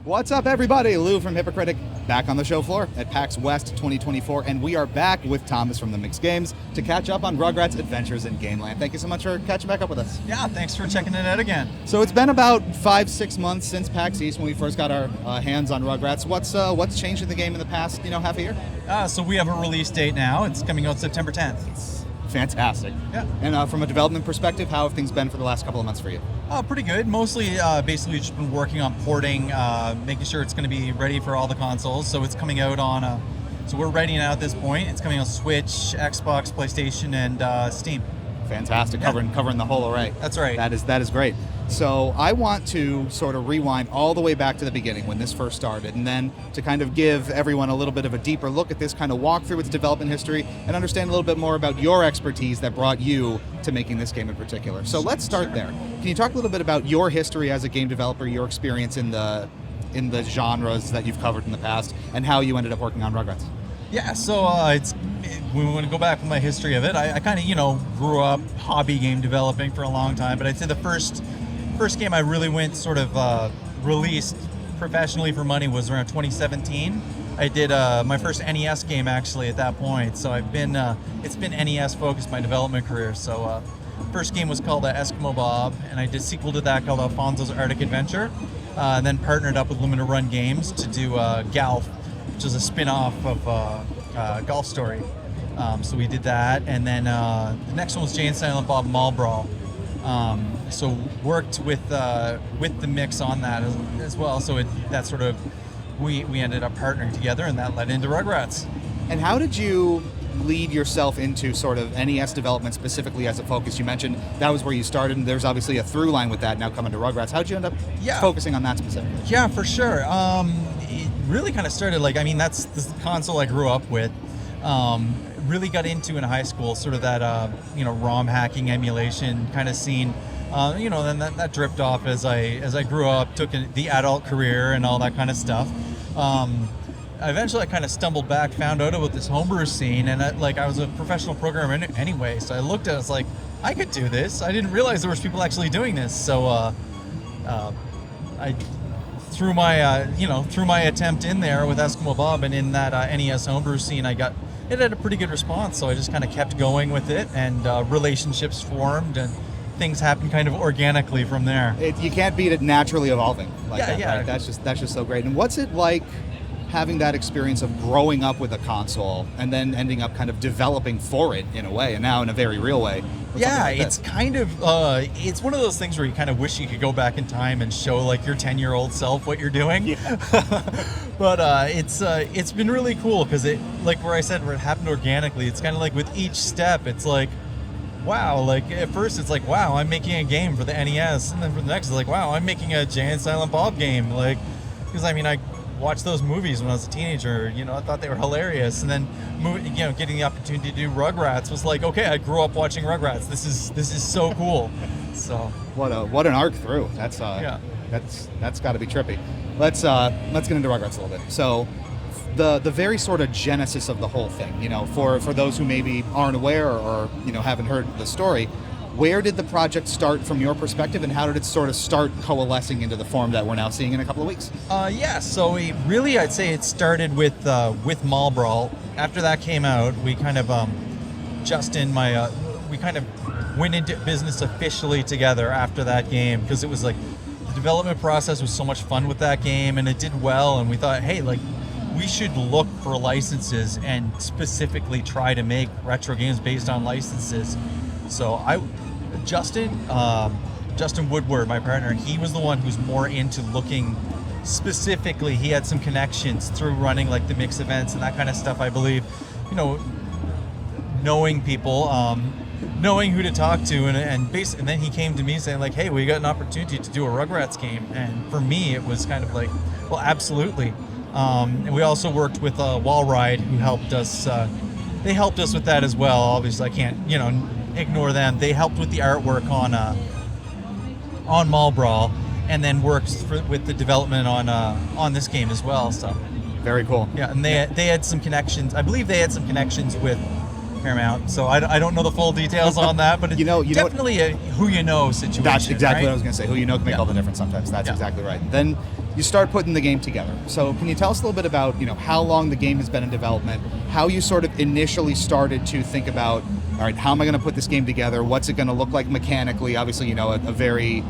What's up, everybody? Lou from Hypocritic back on the show floor at PAX West 2024, and we are back with Tomas from the Mixed Games to catch up on Rugrats Adventures in Gameland. Thank you so much for catching back up with us. Yeah, thanks for checking it out again. So it's been about 5-6 months since PAX East when we first got our hands on Rugrats. What's changed in the game in the past, half a year? So we have a release date now. It's coming out September 10th. Fantastic. Yeah. And from a development perspective, how have things been for the last couple of months for you? Pretty good. Mostly, basically, just been working on porting, making sure it's going to be ready for all the consoles. So it's coming out on. So we're ready now at this point. It's coming on Switch, Xbox, PlayStation, and Steam. Fantastic. Yeah. Covering the whole array. That's right. That is great. So I want to sort of rewind all the way back to the beginning when this first started, and then to kind of give everyone a little bit of a deeper look at this, kind of walk through its development history and understand a little bit more about your expertise that brought you to making this game in particular. So let's start there. Can you talk a little bit about your history as a game developer, your experience in the genres that you've covered in the past, and how you ended up working on Rugrats? Yeah, so we want to go back with my history of it. I kind of, grew up hobby game developing for a long time, but I'd say the first game I really went sort of released professionally for money was around 2017. I did my first NES game actually at that point, so I've been it's been NES focused my development career. So first game was called Eskimo Bob, and I did a sequel to that called Alfonso's Arctic Adventure, and then partnered up with Limited Run Games to do Golf, which is a spin-off of Golf Story. So we did that, and then the next one was Jay and Silent Bob Mall Brawl. So worked with the mix on that as well. So that sort of we ended up partnering together, and that led into Rugrats. And how did you lead yourself into sort of NES development specifically as a focus? You mentioned that was where you started, and there's obviously a through line with that now coming to Rugrats. How did you end up focusing on that specifically? Yeah, for sure. It really kind of started that's the console I grew up with. Really got into in high school, sort of that ROM hacking emulation kind of scene. Then that dripped off as I grew up, took the adult career and all that kind of stuff. Eventually I kind of stumbled back, found out about this homebrew scene, and I was a professional programmer anyway, so I looked at it, I was I could do this. I didn't realize there was people actually doing this, so I threw my attempt in there with Eskimo Bob, and in that NES homebrew scene it had a pretty good response, so I just kind of kept going with it, and relationships formed, and things happened kind of organically from there. You can't beat it naturally evolving like that, yeah. right? That's just so great. And what's it like having that experience of growing up with a console and then ending up kind of developing for it in a way, and now in a very real way? It's kind of it's one of those things where you kind of wish you could go back in time and show your 10-year-old self what you're doing. Yeah. But it's been really cool because where I said, where it happened organically. It's kind of with each step, it's wow. At first it's wow, I'm making a game for the NES, and then for the next it's wow, I'm making a Jay and Silent Bob game. Because I watched those movies when I was a teenager. I thought they were hilarious, and then getting the opportunity to do Rugrats was okay, I grew up watching Rugrats. This is so cool. So what an arc through. That's got to be trippy. Let's get into Rugrats a little bit. So the very sort of genesis of the whole thing, for those who maybe aren't aware or haven't heard the story, where did the project start from your perspective, and how did it sort of start coalescing into the form that we're now seeing in a couple of weeks? So I'd say it started with Mall Brawl. After that came out, we kind of we kind of went into business officially together after that game, because it was the development process was so much fun with that game, and it did well, and we thought, hey, we should look for licenses and specifically try to make retro games based on licenses. So Justin Woodward, my partner, he was the one who's more into looking specifically. He had some connections through running the mix events and that kind of stuff, I believe. Knowing people, knowing who to talk to, and then he came to me saying hey, we got an opportunity to do a Rugrats game, and for me it was kind of well, absolutely. And we also worked with Wall Ride, who helped us. They helped us with that as well. Obviously, I can't ignore them. They helped with the artwork on Mall Brawl, and then worked with the development on this game as well. So very cool. Yeah, and they had some connections. I believe they had some connections with Paramount. So I don't know the full details on that, but it's definitely a who you know situation. That's exactly right? what I was going to say. Who you know can make all the difference sometimes. That's exactly right. Then you start putting the game together. So can you tell us a little bit about, how long the game has been in development, how you sort of initially started to think about, all right, how am I going to put this game together? What's it going to look like mechanically? Obviously, a very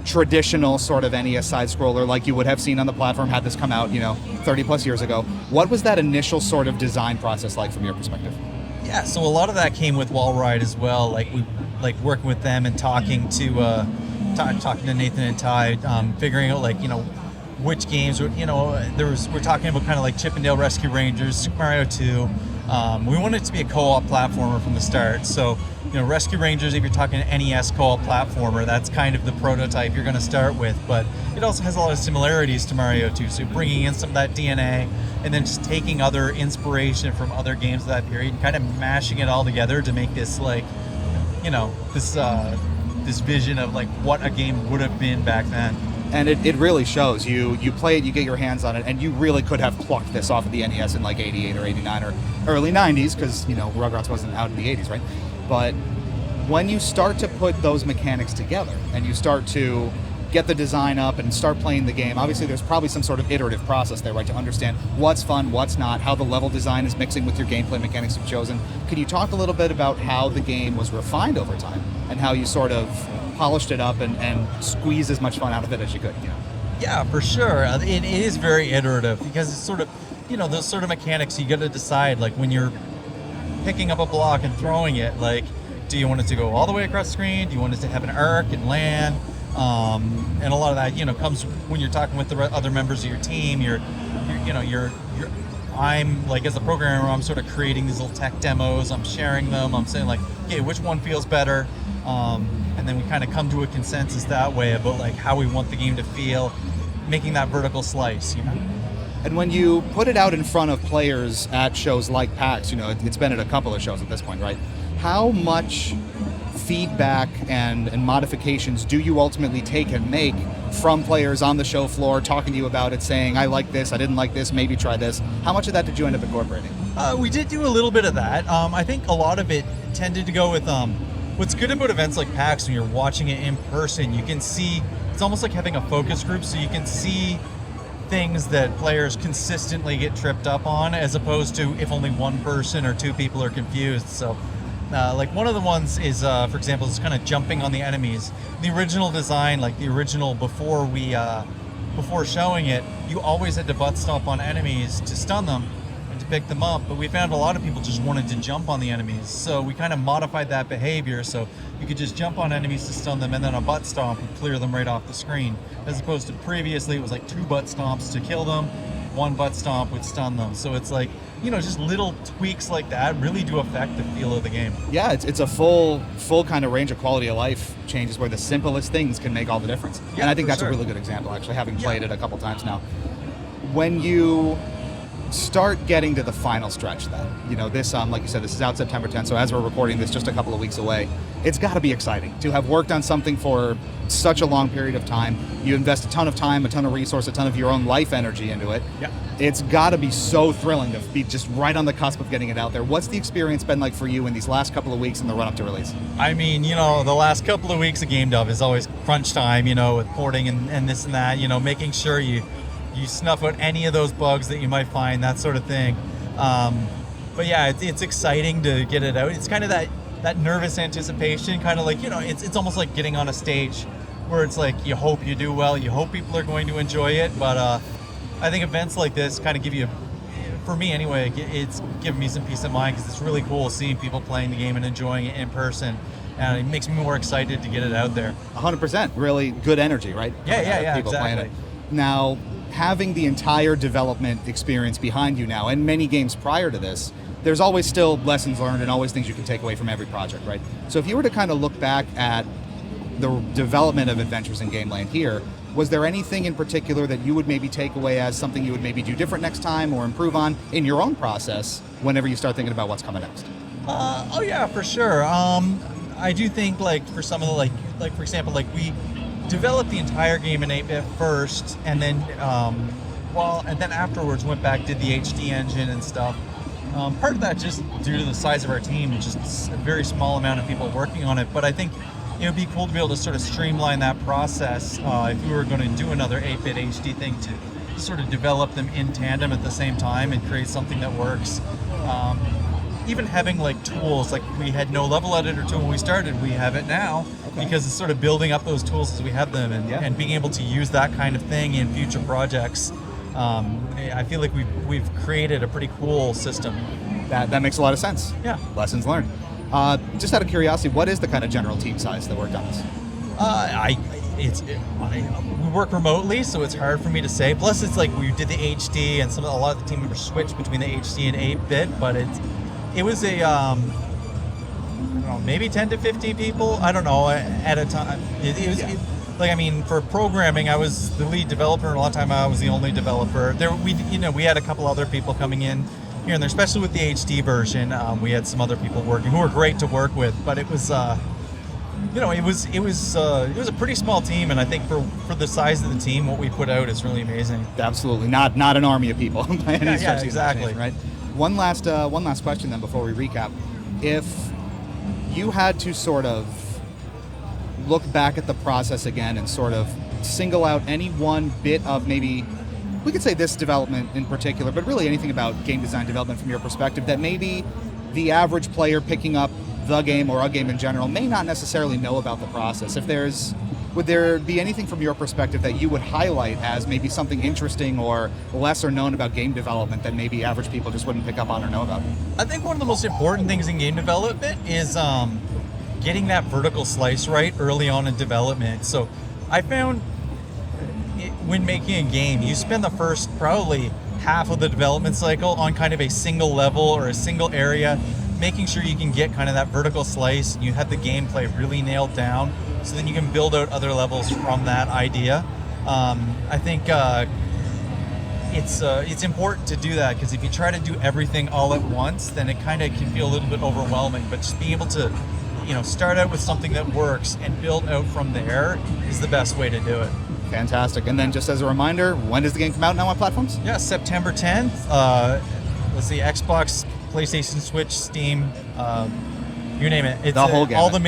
traditional sort of NES side scroller like you would have seen on the platform had this come out, 30 plus years ago. What was that initial sort of design process like from your perspective? Yeah, so a lot of that came with Wall Ride as well. Like working with them and talking to Nathan and Ty, figuring out which games we're talking about kind of like Chip 'n Dale Rescue Rangers, Super Mario 2. We wanted it to be a co-op platformer from the start. So Rescue Rangers, if you're talking NES co-op platformer, that's kind of the prototype you're going to start with. But it also has a lot of similarities to Mario 2. So bringing in some of that DNA and then just taking other inspiration from other games of that period and kind of mashing it all together to make this this vision of what a game would have been back then. And it really shows. You play it, you get your hands on it, and you really could have plucked this off of the NES in 88 or 89 or early 90s, because Rugrats wasn't out in the 80s, right? But when you start to put those mechanics together and you start to get the design up and start playing the game, obviously there's probably some sort of iterative process there, right, to understand what's fun, what's not, how the level design is mixing with your gameplay mechanics you've chosen. Can you talk a little bit about how the game was refined over time and how you sort of polished it up and squeezed as much fun out of it as you could? Yeah, for sure. It is very iterative because it's sort of, those sort of mechanics you got to decide, when you're picking up a block and throwing it, do you want it to go all the way across the screen? Do you want it to have an arc and land? And a lot of that, comes when you're talking with the other members of your team. I'm as a programmer, I'm sort of creating these little tech demos. I'm sharing them. I'm saying okay, which one feels better? And then we kind of come to a consensus that way about how we want the game to feel, making that vertical slice. And when you put it out in front of players at shows like PAX, it's been at a couple of shows at this point, right? How much feedback and modifications do you ultimately take and make from players on the show floor talking to you about it, saying, I like this, I didn't like this, maybe try this? How much of that did you end up incorporating? We did do a little bit of that. I think a lot of it tended to go with what's good about events like PAX, when you're watching it in person, you can see, it's almost like having a focus group, so you can see things that players consistently get tripped up on, as opposed to if only one person or two people are confused. So one of the ones is, for example, is kind of jumping on the enemies. The original design, the original before showing it, you always had to butt stomp on enemies to stun them and to pick them up, but we found a lot of people just wanted to jump on the enemies. So we kind of modified that behavior so you could just jump on enemies to stun them and then a butt stomp would clear them right off the screen. As opposed to previously, it was 2 butt stomps to kill them, 1 butt stomp would stun them. So it's just little tweaks like that really do affect the feel of the game. Yeah, it's a full kind of range of quality of life changes where the simplest things can make all the difference. Yeah, and I think that's a really good example, actually, having played it a couple times now. When you start getting to the final stretch then, this, like you said, this is out September 10th, so as we're recording this just a couple of weeks away, it's got to be exciting to have worked on something for such a long period of time. You invest a ton of time, a ton of resource, a ton of your own life energy into it. Yeah. It's got to be so thrilling to be just right on the cusp of getting it out there. What's the experience been like for you in these last couple of weeks in the run-up to release? I mean, the last couple of weeks of game dev is always crunch time, with porting and this and that, making sure you snuff out any of those bugs that you might find, that sort of thing. But yeah, it's exciting to get it out. It's kind of that nervous anticipation, kind of it's almost like getting on a stage where it's you hope you do well, you hope people are going to enjoy it. But I think events like this kind of give you, for me anyway, it's given me some peace of mind because it's really cool seeing people playing the game and enjoying it in person. And it makes me more excited to get it out there. 100%, really good energy, right? Yeah, people exactly. Playing it. Now, having the entire development experience behind you now, and many games prior to this, there's always still lessons learned and always things you can take away from every project, right? So if you were to kind of look back at the development of Adventures in Gameland here, was there anything in particular that you would maybe take away as something you would maybe do different next time or improve on in your own process whenever you start thinking about what's coming next? Oh yeah, for sure. I do think for some of the for example, we developed the entire game in 8-bit first, and then and then afterwards went back, did the HD engine and stuff. Part of that just due to the size of our team, just a very small amount of people working on it. But I think it would be cool to be able to sort of streamline that process if we were going to do another 8-bit HD thing, to sort of develop them in tandem at the same time and create something that works. Even having like tools, like we had no level editor tool when we started, we have it now, because it's sort of building up those tools as we have them, and being able to use that kind of thing in future projects. I feel like we've created a pretty cool system. That makes a lot of sense. Yeah. Lessons learned. Just out of curiosity, what is the kind of general team size that worked on this? We work remotely, so it's hard for me to say. Plus, it's like we did the HD, and a lot of the team members switched between the HD and 8-bit, but it was a I don't know, maybe 10 to 15 people. I don't know at a time. For programming, I was the lead developer, and a lot of time I was the only developer. We had a couple other people coming in here and there, especially with the HD version. We had some other people working who were great to work with, but it was. It was a pretty small team, and I think for the size of the team, what we put out is really amazing. Absolutely, not an army of people by any stretch of exactly. the imagination, right? One last question then before we recap. If you had to sort of look back at the process again and sort of single out any one bit of, maybe we could say this development in particular, but really anything about game design development from your perspective that maybe the average player picking up the game or a game in general may not necessarily know about the process. Would there be anything from your perspective that you would highlight as maybe something interesting or lesser known about game development that maybe average people just wouldn't pick up on or know about? I think one of the most important things in game development is getting that vertical slice right early on in development. So I found when making a game, you spend the first probably half of the development cycle on kind of a single level or a single area, making sure you can get kind of that vertical slice and you have the gameplay really nailed down, so then you can build out other levels from that idea. I think it's important to do that, because if you try to do everything all at once, then it kind of can feel a little bit overwhelming. But just being able to start out with something that works and build out from there is the best way to do it. Fantastic. And then just as a reminder, when does the game come out now on platforms? Yeah, September 10th. Let's see, Xbox, PlayStation, Switch, Steam, you name it. It's the whole gamut. all the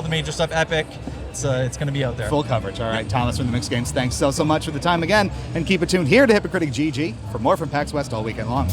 major stuff. Epic. It's going to be out there. Full coverage. All right, Thomas from the Mixed Games, thanks so much for the time again, and keep it tuned here to Hypocritic GG for more from PAX West all weekend long.